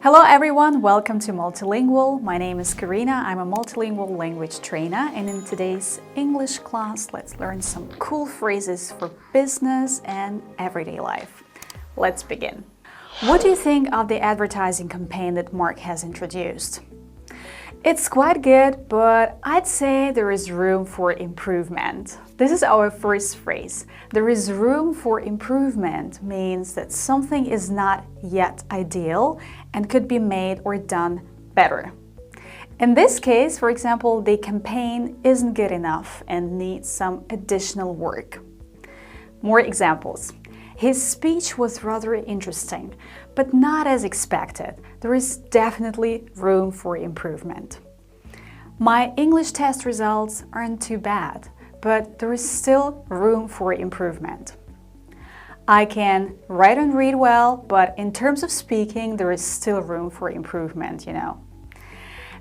Hello everyone, welcome to Multilingual. My name is Karina, I'm a multilingual language trainer, and in today's English class, let's learn some cool phrases for business and everyday life. Let's begin. What do you think of the advertising campaign that Mark has introduced? It's quite good, but I'd say there is room for improvement. This is our first phrase. There is room for improvement means that something is not yet ideal and could be made or done better. In this case, for example, the campaign isn't good enough and needs some additional work. More examples. His speech was rather interesting, but not as expected. There is definitely room for improvement. My English test results aren't too bad, but there is still room for improvement. I can write and read well, but in terms of speaking, there is still room for improvement,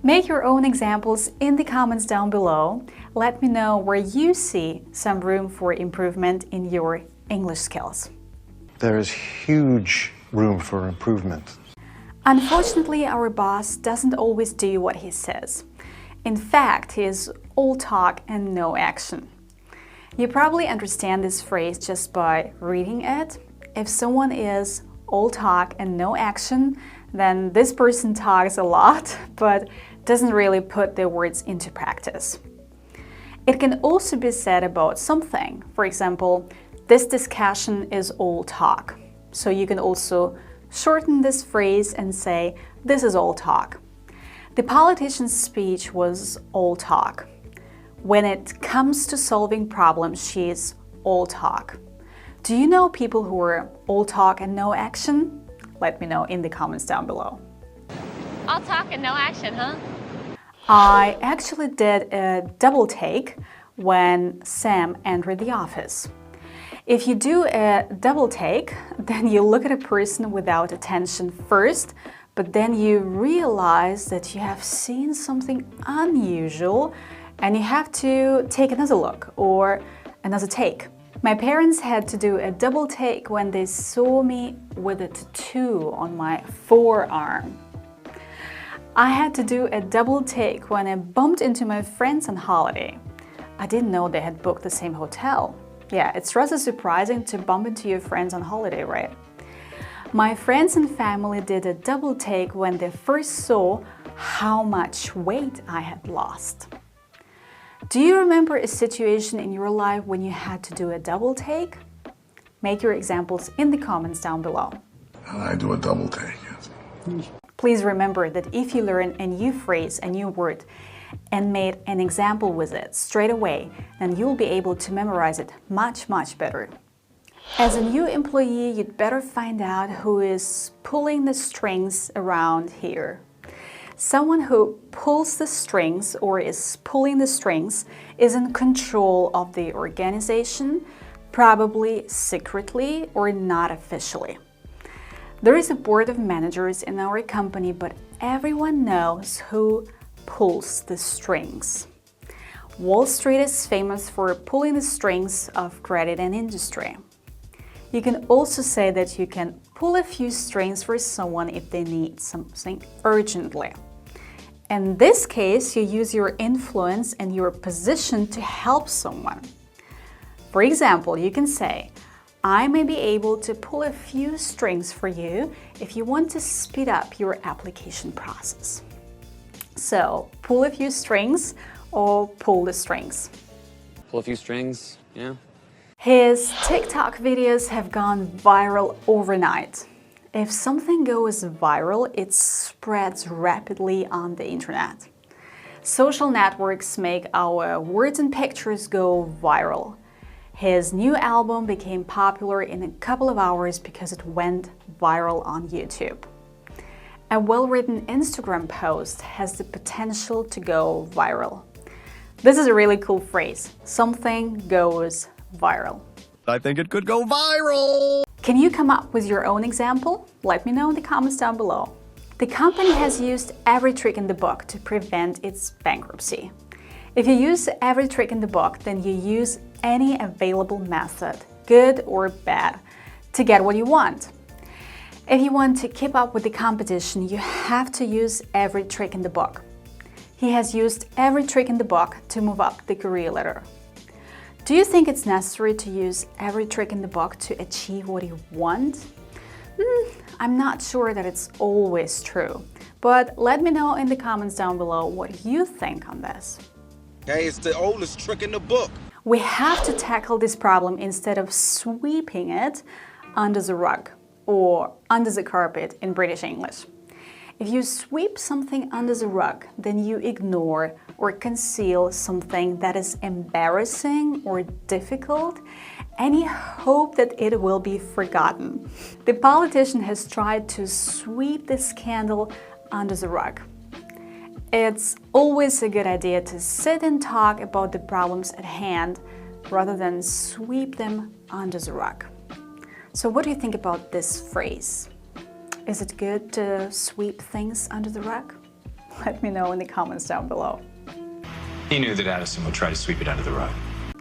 Make your own examples in the comments down below. Let me know where you see some room for improvement in your English skills. There is huge room for improvement. Unfortunately, our boss doesn't always do what he says. In fact, he is all talk and no action. You probably understand this phrase just by reading it. If someone is all talk and no action, then this person talks a lot, but doesn't really put their words into practice. It can also be said about something. For example, this discussion is all talk. So you can also shorten this phrase and say, this is all talk. The politician's speech was all talk. When it comes to solving problems, she is all talk. Do you know people who are all talk and no action? Let me know in the comments down below. All talk and no action, huh? I actually did a double take when Sam entered the office. If you do a double take, then you look at a person without attention first, but then you realize that you have seen something unusual and you have to take another look or another take. My parents had to do a double take when they saw me with a tattoo on my forearm. I had to do a double take when I bumped into my friends on holiday. I didn't know they had booked the same hotel. Yeah, it's rather surprising to bump into your friends on holiday, right? My friends and family did a double take when they first saw how much weight I had lost. Do you remember a situation in your life when you had to do a double take? Make your examples in the comments down below. I do a double take, yes. Please remember that if you learn a new phrase, a new word, and made an example with it straight away, then you'll be able to memorize it much better. As a new employee, you'd better find out who is pulling the strings around here. Someone who pulls the strings or is pulling the strings is in control of the organization, probably secretly or not officially. There is a board of managers in our company, but everyone knows who pulls the strings. Wall Street is famous for pulling the strings of credit and industry. You can also say that you can pull a few strings for someone if they need something urgently. In this case, you use your influence and your position to help someone. For example, you can say, I may be able to pull a few strings for you if you want to speed up your application process. So, pull a few strings or pull the strings. Pull a few strings, yeah. His TikTok videos have gone viral overnight. If something goes viral, it spreads rapidly on the internet. Social networks make our words and pictures go viral. His new album became popular in a couple of hours because it went viral on YouTube. A well-written Instagram post has the potential to go viral. This is a really cool phrase. Something goes viral. I think it could go viral! Can you come up with your own example? Let me know in the comments down below. The company has used every trick in the book to prevent its bankruptcy. If you use every trick in the book, then you use any available method, good or bad, to get what you want. If you want to keep up with the competition, you have to use every trick in the book. He has used every trick in the book to move up the career ladder. Do you think it's necessary to use every trick in the book to achieve what you want? I'm not sure that it's always true, but let me know in the comments down below what you think on this. Hey, it's the oldest trick in the book. We have to tackle this problem instead of sweeping it under the rug or under the carpet in British English. If you sweep something under the rug, then you ignore or conceal something that is embarrassing or difficult, and you hope that it will be forgotten. The politician has tried to sweep the scandal under the rug. It's always a good idea to sit and talk about the problems at hand rather than sweep them under the rug. So what do you think about this phrase? Is it good to sweep things under the rug? Let me know in the comments down below. He knew that Addison would try to sweep it under the rug.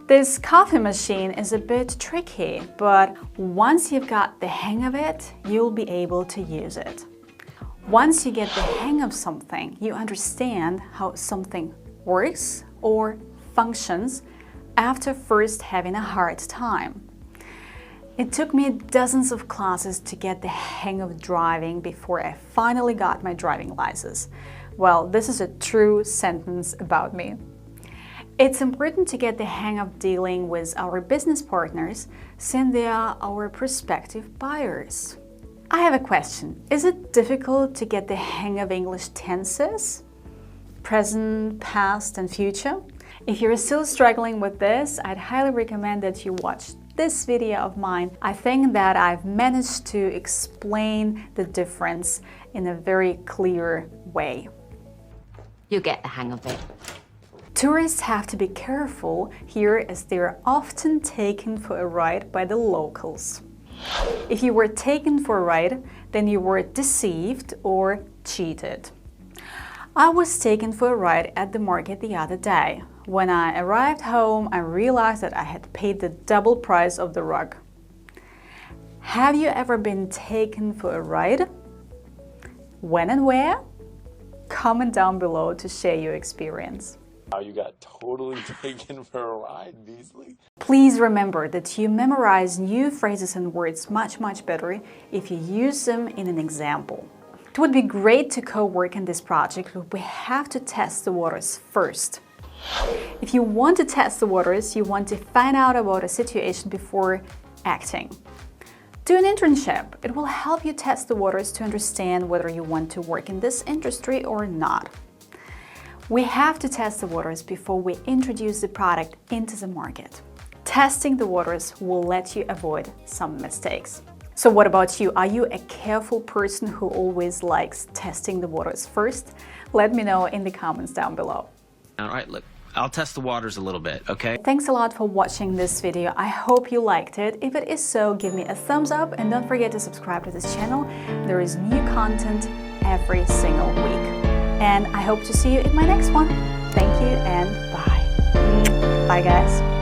This coffee machine is a bit tricky, but once you've got the hang of it, you'll be able to use it. Once you get the hang of something, you understand how something works or functions after first having a hard time. It took me dozens of classes to get the hang of driving before I finally got my driving license. Well, this is a true sentence about me. It's important to get the hang of dealing with our business partners since they are our prospective buyers. I have a question. Is it difficult to get the hang of English tenses? Present, past, and future? If you're still struggling with this, I'd highly recommend that you watch this video of mine. I think that I've managed to explain the difference in a very clear way. You get the hang of it. Tourists have to be careful here as they are often taken for a ride by the locals. If you were taken for a ride, then you were deceived or cheated. I was taken for a ride at the market the other day. When I arrived home, I realized that I had paid the double price of the rug. Have you ever been taken for a ride? When and where? Comment down below to share your experience. You got totally taken for a ride, Beasley. Please remember that you memorize new phrases and words much better if you use them in an example. It would be great to co-work in this project, but we have to test the waters first. If you want to test the waters, you want to find out about a situation before acting. Do an internship. It will help you test the waters to understand whether you want to work in this industry or not. We have to test the waters before we introduce the product into the market. Testing the waters will let you avoid some mistakes. So what about you? Are you a careful person who always likes testing the waters first? Let me know in the comments down below. All right, look, I'll test the waters a little bit, okay? Thanks a lot for watching this video. I hope you liked it. If it is so, give me a thumbs up and don't forget to subscribe to this channel. There is new content every single week. And I hope to see you in my next one. Thank you and bye. Bye guys.